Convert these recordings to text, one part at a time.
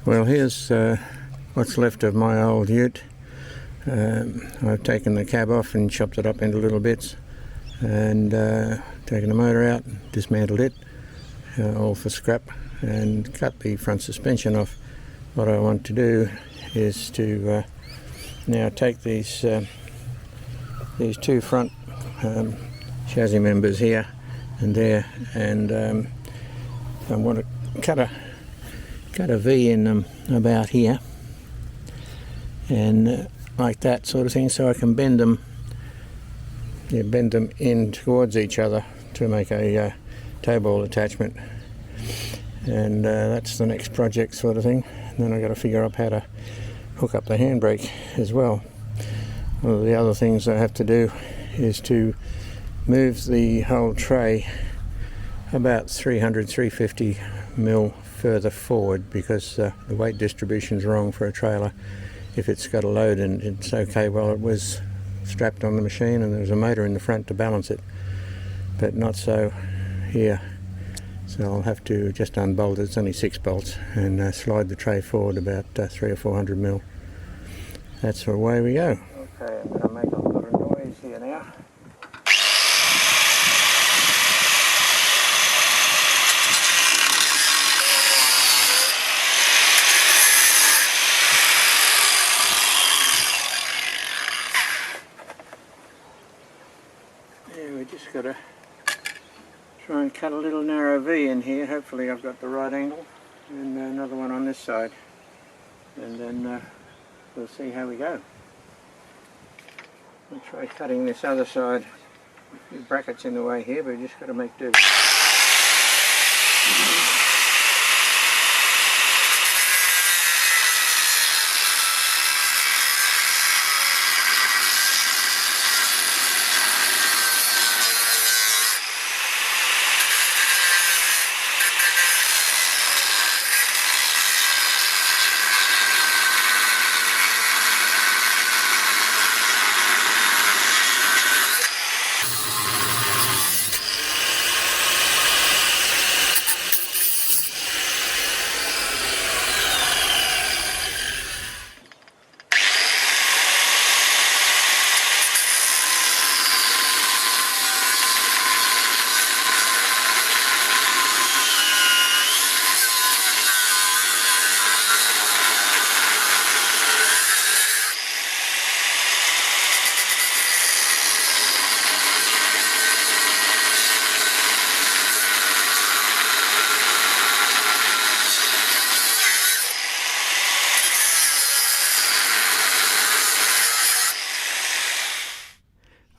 Well, here's what's left of my old ute. I've taken the cab off and chopped it up into little bits, and taken the motor out, dismantled it, all for scrap, and cut the front suspension off. What I want to do is to now take these two front chassis members here and there, and I want to cut a V in them about here, and like that sort of thing, so I can bend them in towards each other to make a toe ball attachment. And that's the next project sort of thing. And then I've got to figure out how to hook up the handbrake as well. One of the other things I have to do is to move the whole tray about 300-350 mil further forward, because the weight distribution is wrong for a trailer. If it's got a load, and it's okay, well, it was strapped on the machine and there was a motor in the front to balance it, but not so here. So I'll have to just unbolt it. It's only 6 bolts, and slide the tray forward about 300 or 400 mil. That's the way we go. Okay, I'm going to make a lot of noise here now. Yeah, we just got to try and cut a little narrow V in here. Hopefully I've got the right angle, and another one on this side, and then we'll see how we go. We'll try cutting this other side. A few brackets in the way here, but we just got to make do.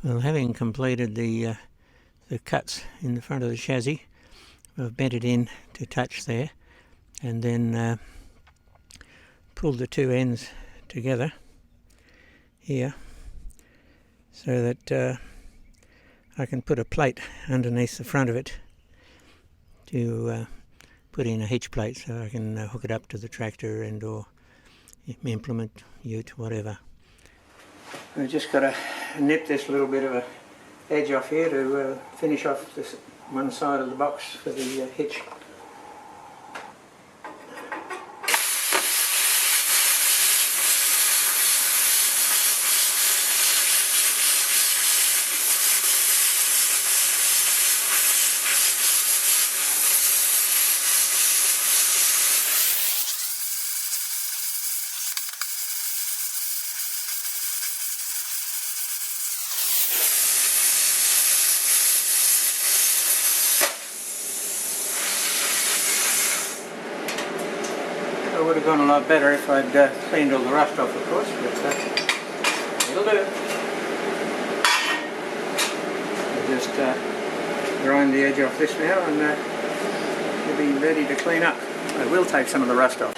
Well, having completed the cuts in the front of the chassis, I've bent it in to touch there, and then pulled the two ends together here, so that I can put a plate underneath the front of it to put in a hitch plate, so I can hook it up to the tractor and or implement, ute, whatever. We've just got to nip this little bit of a edge off here to finish off this one side of the box for the hitch. It would have gone a lot better if I'd cleaned all the rust off, of course, but it'll do. I'll just grind the edge off this now, and it'll be ready to clean up. I will take some of the rust off.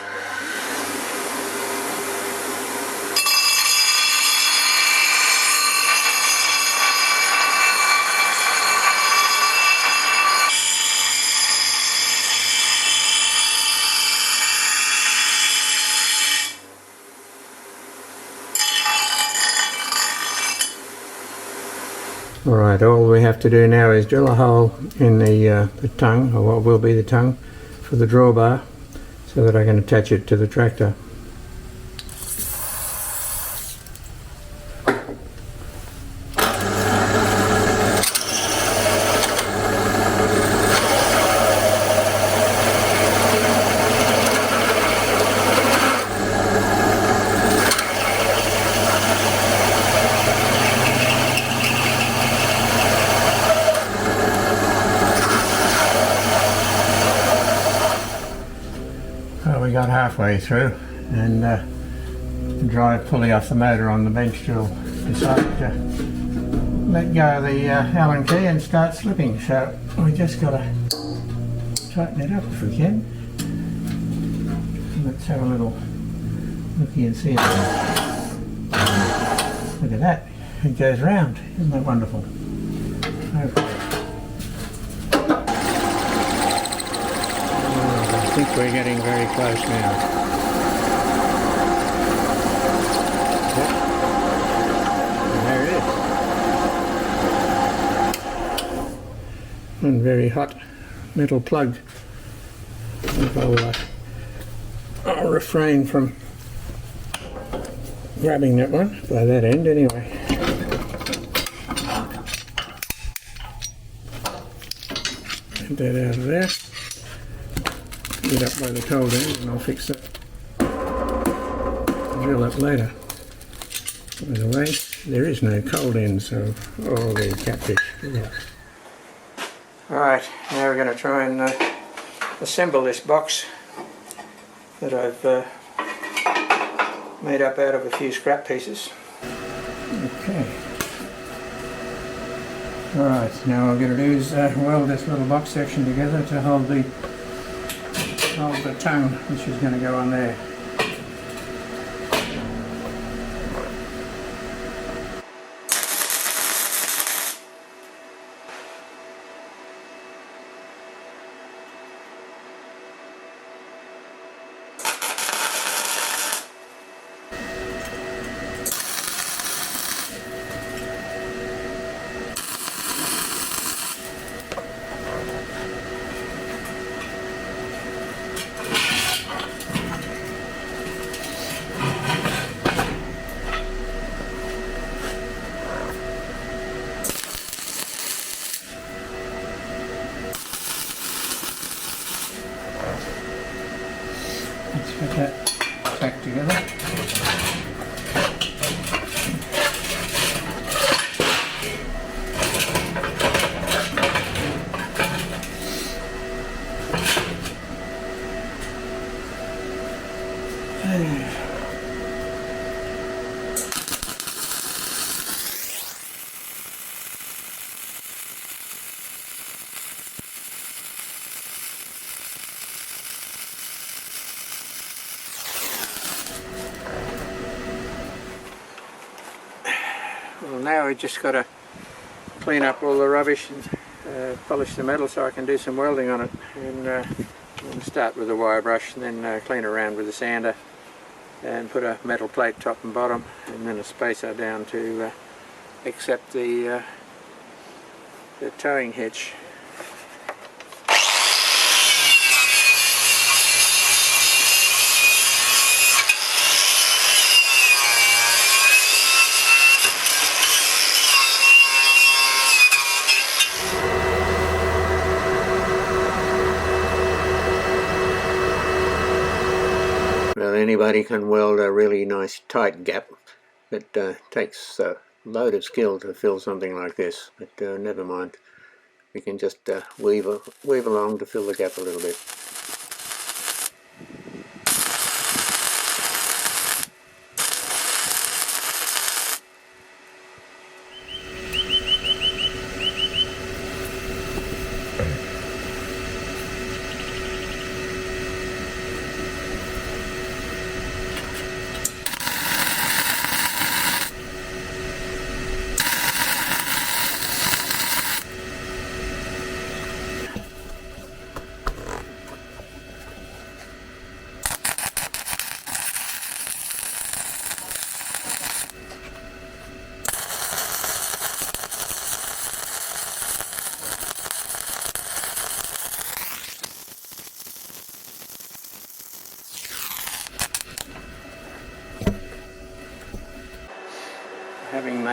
Alright, all we have to do now is drill a hole in the tongue, or what will be the tongue, for the drawbar, so that I can attach it to the tractor. Well, we got halfway through, and the drive pulley off the motor on the bench tool decided to let go of the Allen key and start slipping, so we just got to tighten it up if we can. Let's have a little looky and see it. Look at that, it goes round, isn't that wonderful? Okay. I think we're getting very close now. Yep. And there it is. And very hot metal plug. I'll refrain from grabbing that one by that end anyway. Get that out of there. Get up by the cold end and I'll fix it. Drill it later. By the way, there is no cold end, so all the catfish. Yeah. Alright, now we're going to try and assemble this box that I've made up out of a few scrap pieces. Okay. Alright, now what I'm going to do is weld this little box section together to hold the tongue, which is going to go on there. Let's get that back together. Well, now we just got to clean up all the rubbish and polish the metal so I can do some welding on it. And we'll start with a wire brush and then clean around with a sander and put a metal plate top and bottom and then a spacer down to accept the towing hitch. Well, anybody can weld a really nice tight gap. It takes a load of skill to fill something like this, but never mind. We can just weave along to fill the gap a little bit.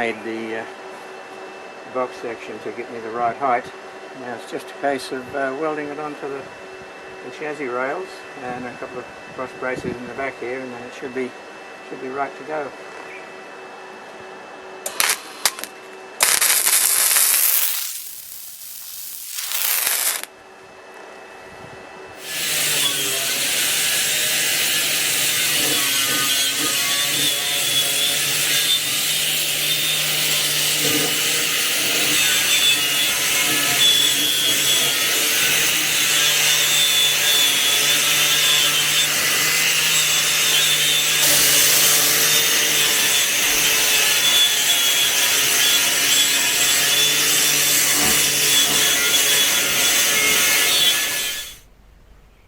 made the box section to get me the right height. Now it's just a case of welding it onto the chassis rails and a couple of cross braces in the back here, and then it should be right to go.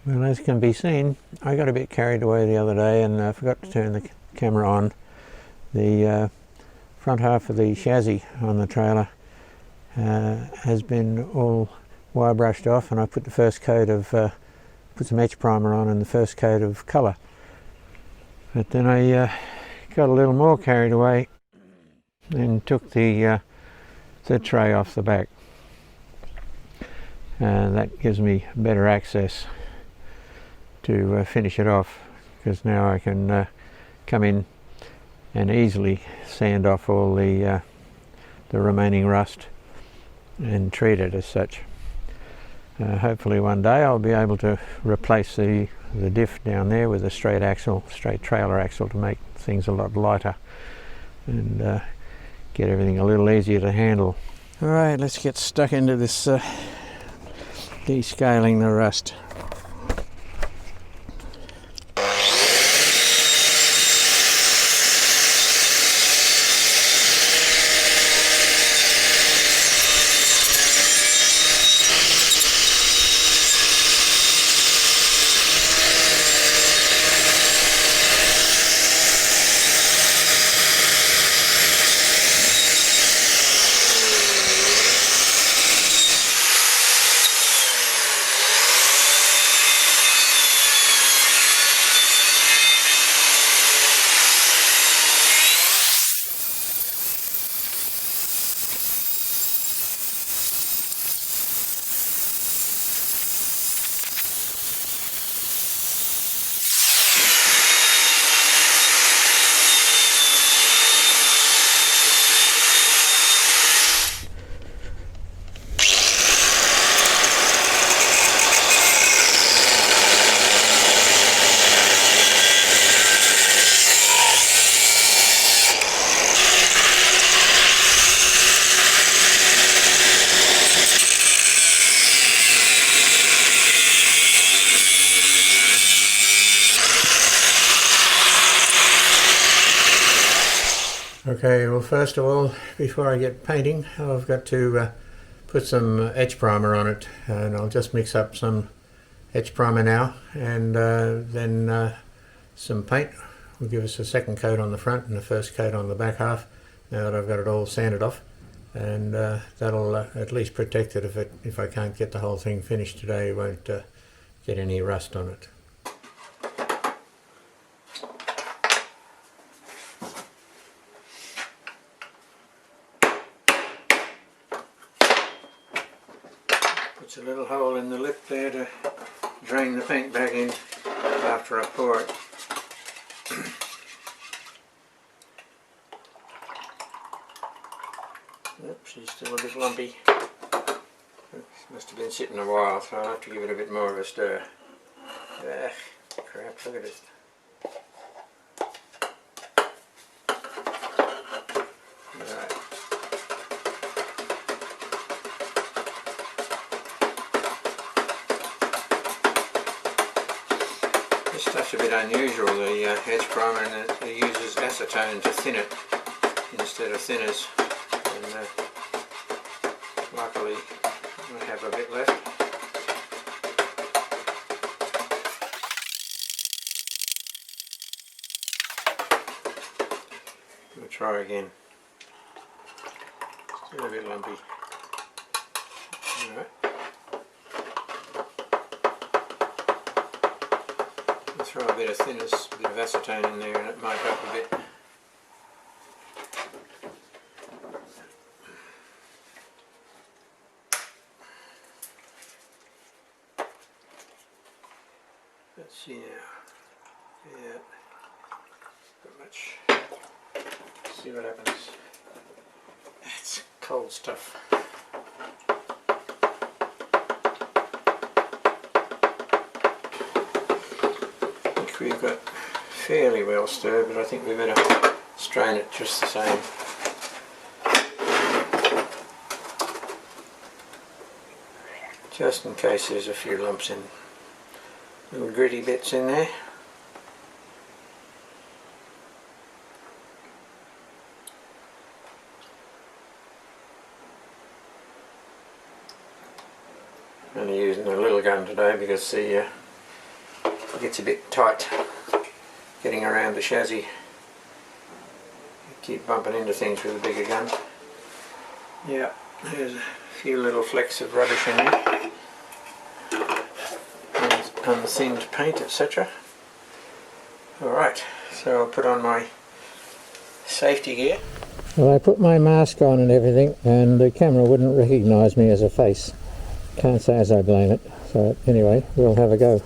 Well, as can be seen, I got a bit carried away the other day and forgot to turn the camera on. The front half of the chassis on the trailer has been all wire brushed off, and I put the first coat of, put some etch primer on and the first coat of colour. But then I got a little more carried away and took the tray off the back. That gives me better access to finish it off, because now I can come in and easily sand off all the remaining rust and treat it as such. Hopefully one day I'll be able to replace the diff down there with a straight trailer axle to make things a lot lighter and get everything a little easier to handle. Alright, let's get stuck into this descaling the rust. Okay, well, first of all, before I get painting, I've got to put some etch primer on it, and I'll just mix up some etch primer now, and then some paint will give us a second coat on the front and the first coat on the back half, now that I've got it all sanded off, and that'll at least protect it if I can't get the whole thing finished today. It won't get any rust on it. Puts a little hole in the lip there to drain the paint back in after I pour it. Oops, she's still a bit lumpy. Must have been sitting a while, so I'll have to give it a bit more of a stir. Ah, crap, look at it. This stuff's a bit unusual, the edge primer, and it uses acetone to thin it instead of thinners, and luckily I have a bit left. We'll try again. Still a bit lumpy. Alright. Throw a bit of thinners, a bit of acetone in there, and it might help a bit. see now. Yeah. Not much. See what happens. It's cold stuff. I think we've got fairly well stirred, but I think we better strain it just the same. Just in case there's a few lumps in, little gritty bits in there. Only using a little gun today because the it gets a bit tight getting around the chassis. You keep bumping into things with a bigger gun. Yeah, there's a few little flecks of rubbish in there. Unthinned paint, etc. Alright, so I'll put on my safety gear. Well, I put my mask on and everything, and the camera wouldn't recognise me as a face. Can't say as I blame it. So anyway, we'll have a go.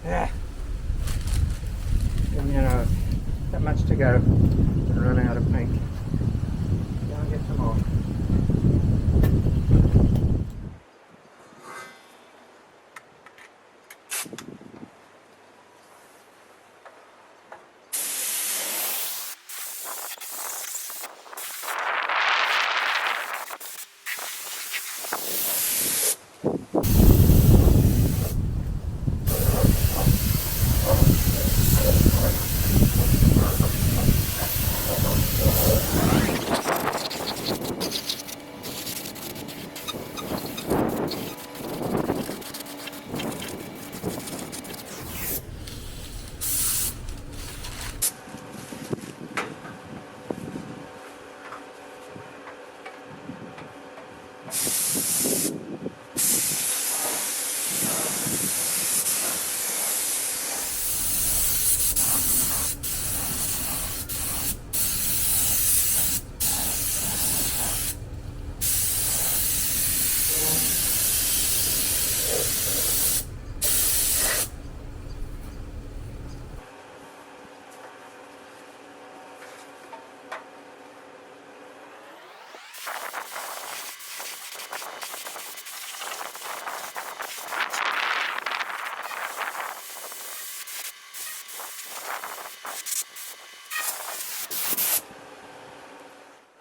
Yeah. And you know, not much to go and run out of paint. Go and get some more.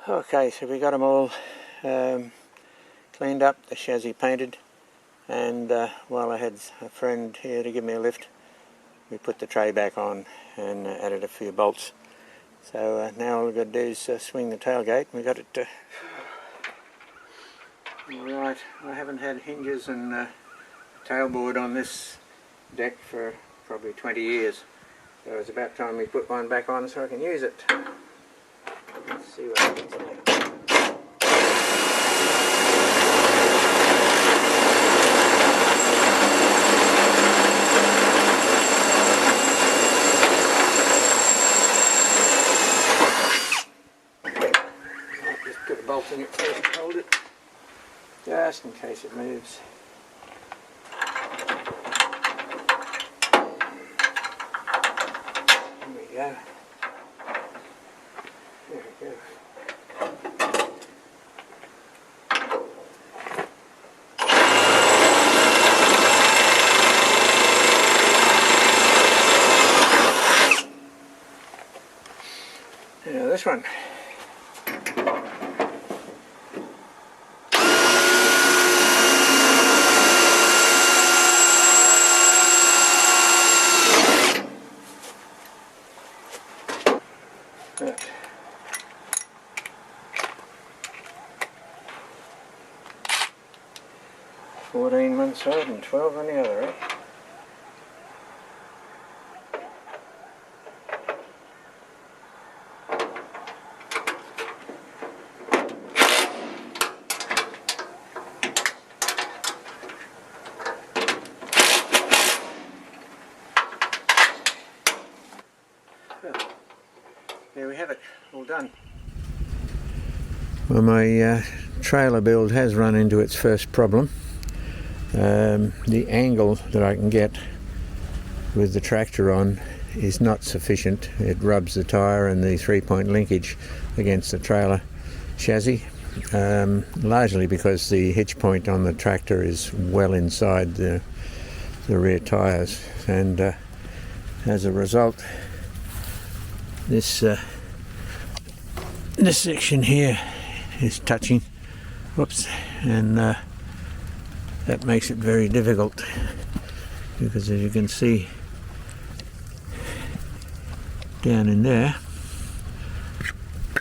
Okay, so we got them all cleaned up, the chassis painted, and while I had a friend here to give me a lift, we put the tray back on and added a few bolts. So now all we've got to do is swing the tailgate. We got it right. I haven't had hinges and tailboard on this deck for probably 20 years, so it's about time we put one back on so I can use it. Let's see what happens now. Just put a bolt in it first to hold it, just in case it moves. There we go. There we go. Now this one. Right. 14 one side and 12 on the other, eh? Well, there we have it, all done. Well, my trailer build has run into its first problem. The angle that I can get with the tractor on is not sufficient. It rubs the tyre and the 3-point linkage against the trailer chassis, largely because the hitch point on the tractor is well inside the rear tyres, and as a result this section here is touching, whoops, and that makes it very difficult, because as you can see down in there,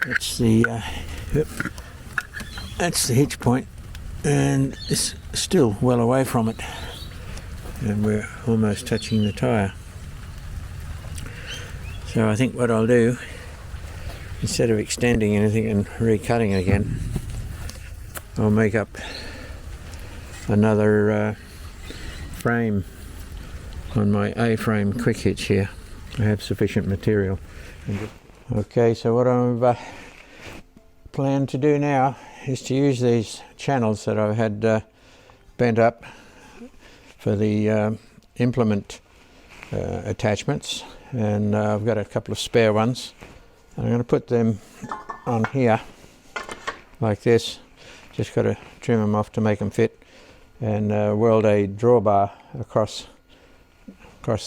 that's the hitch point, and it's still well away from it, and we're almost touching the tyre. So I think what I'll do, instead of extending anything and recutting again, I'll make up another frame on my A-frame quick hitch here. I have sufficient material. Okay, so what I've planned to do now is to use these channels that I've had bent up for the implement attachments, and I've got a couple of spare ones. I'm going to put them on here like this. Just got to trim them off to make them fit, and weld a drawbar across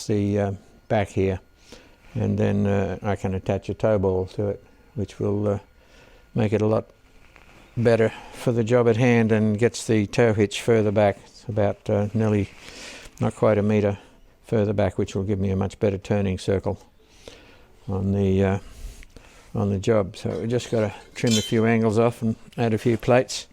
the back here, and then I can attach a tow ball to it, which will make it a lot better for the job at hand and gets the tow hitch further back. It's about nearly, not quite a metre further back, which will give me a much better turning circle on the job. So we just got to trim a few angles off and add a few plates.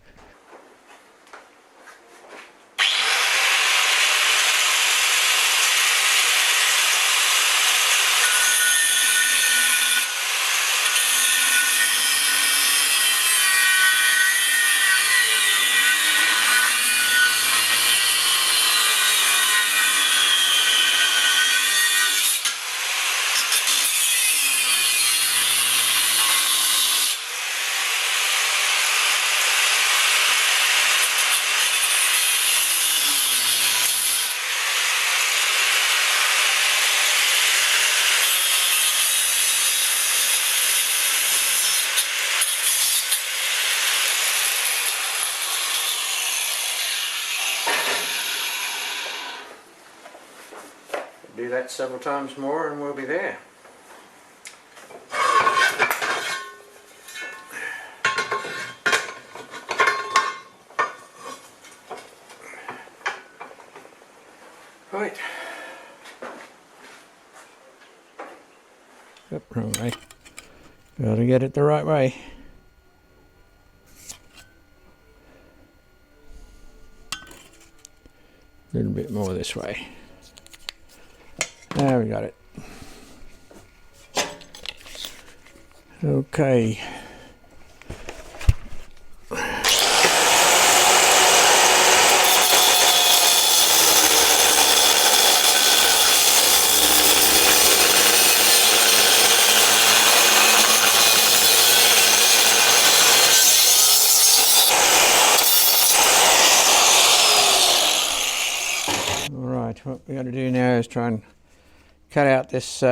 Do that several times more and we'll be there. Right. Yep, wrong way. Gotta get it the right way. A little bit more this way. There we got it. Okay. Alright, what we're going to do now is try and cut out this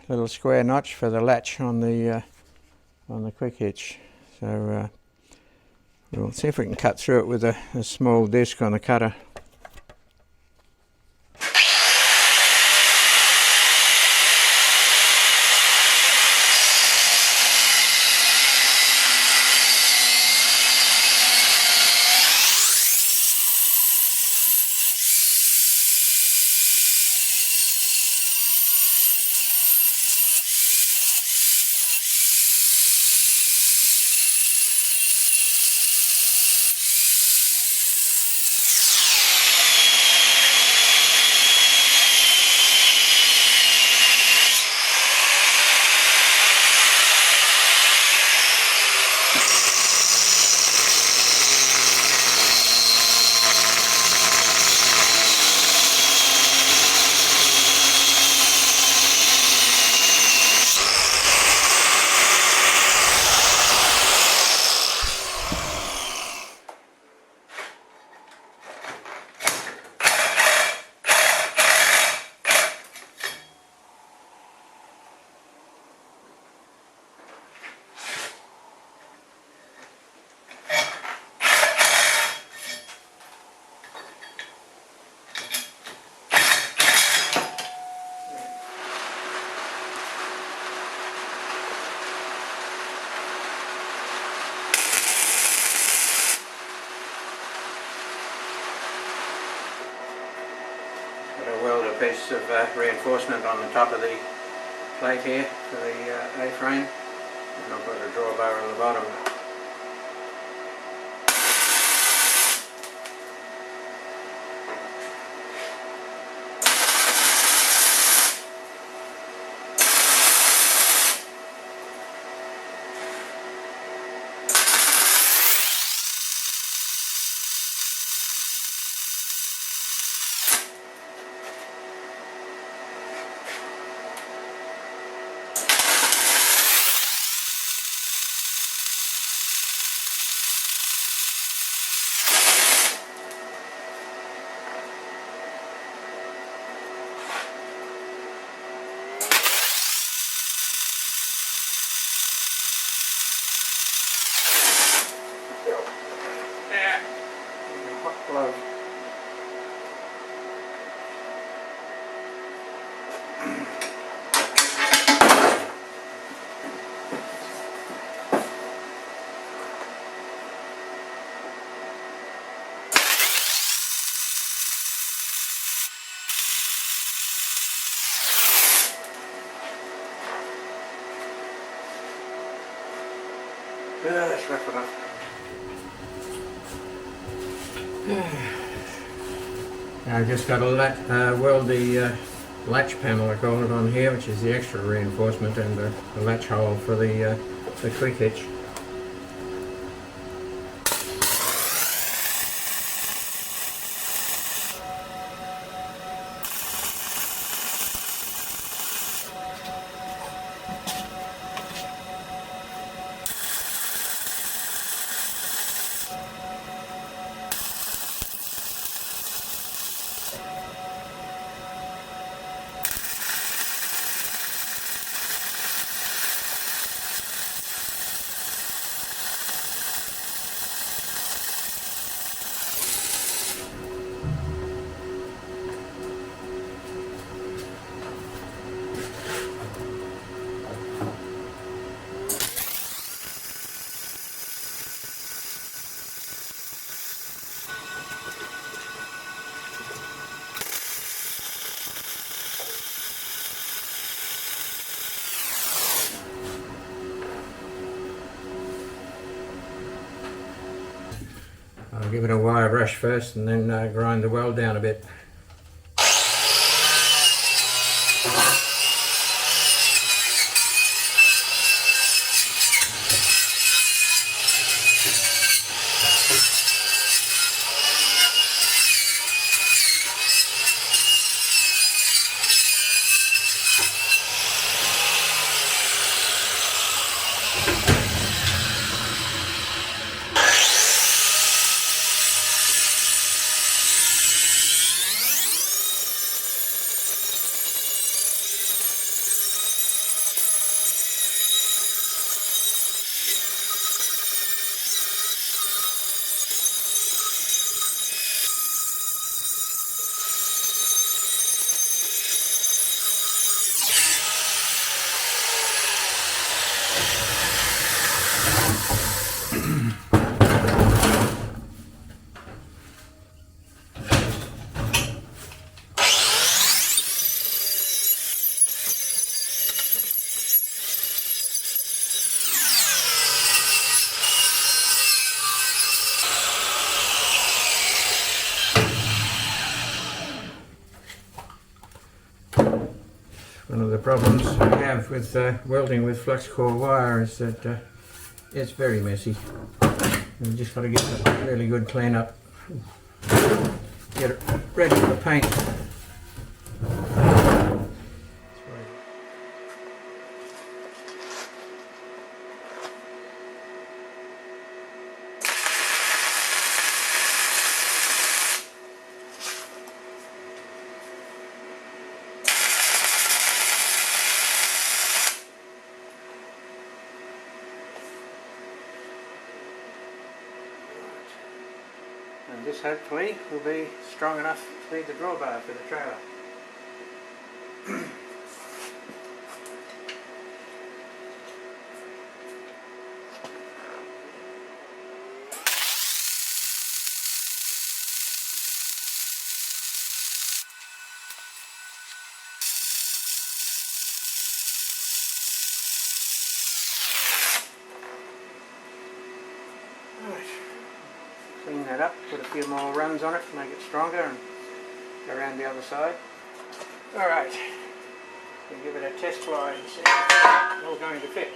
little square notch for the latch on the quick hitch. So we'll see if we can cut through it with a small disc on the cutter. Weld a piece of reinforcement on the top of the plate here for the A-frame, and I'll put a drawbar on the bottom. Glove. That's rough enough. I just got to weld the latch panel, I call it, on here, which is the extra reinforcement, and the latch hole for the quick hitch. I'll give it a wire brush first and then grind the weld down a bit. One of the problems I have with welding with flux core wire is that it's very messy. You've just got to get a really good clean up, get it ready for paint. And this hopefully will be strong enough to feed the drawbar for the trailer. Clean that up, put a few more runs on it to make it stronger and go around the other side. Alright, we'll give it a test fly and see if it's all going to fit.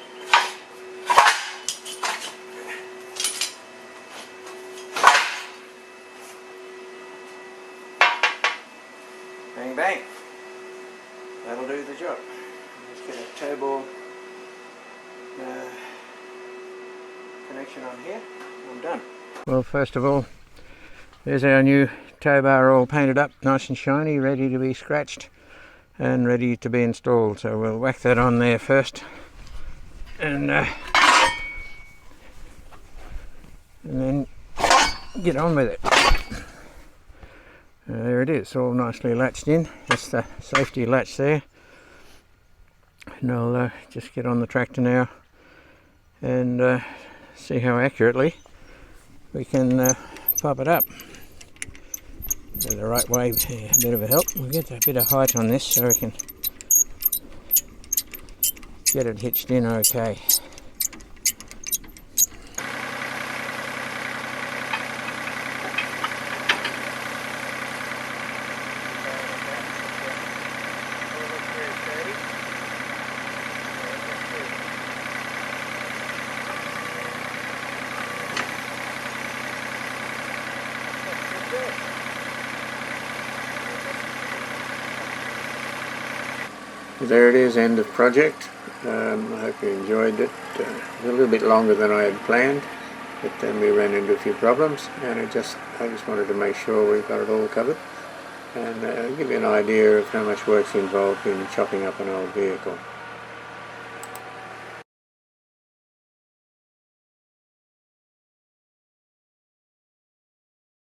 Bang bang, that'll do the job. Let's get a toe ball connection on here, I'm done. Well, first of all, there's our new tow bar all painted up, nice and shiny, ready to be scratched and ready to be installed. So we'll whack that on there first and then get on with it. There it is, all nicely latched in. That's the safety latch there. And I'll just get on the tractor now and see how accurately we can pop it up. Go the right way, a bit of a help. We'll get a bit of height on this so we can get it hitched in okay. There it is, end of project. I hope you enjoyed it. It was a little bit longer than I had planned, but then we ran into a few problems, and I just wanted to make sure we got it all covered and give you an idea of how much work's involved in chopping up an old vehicle.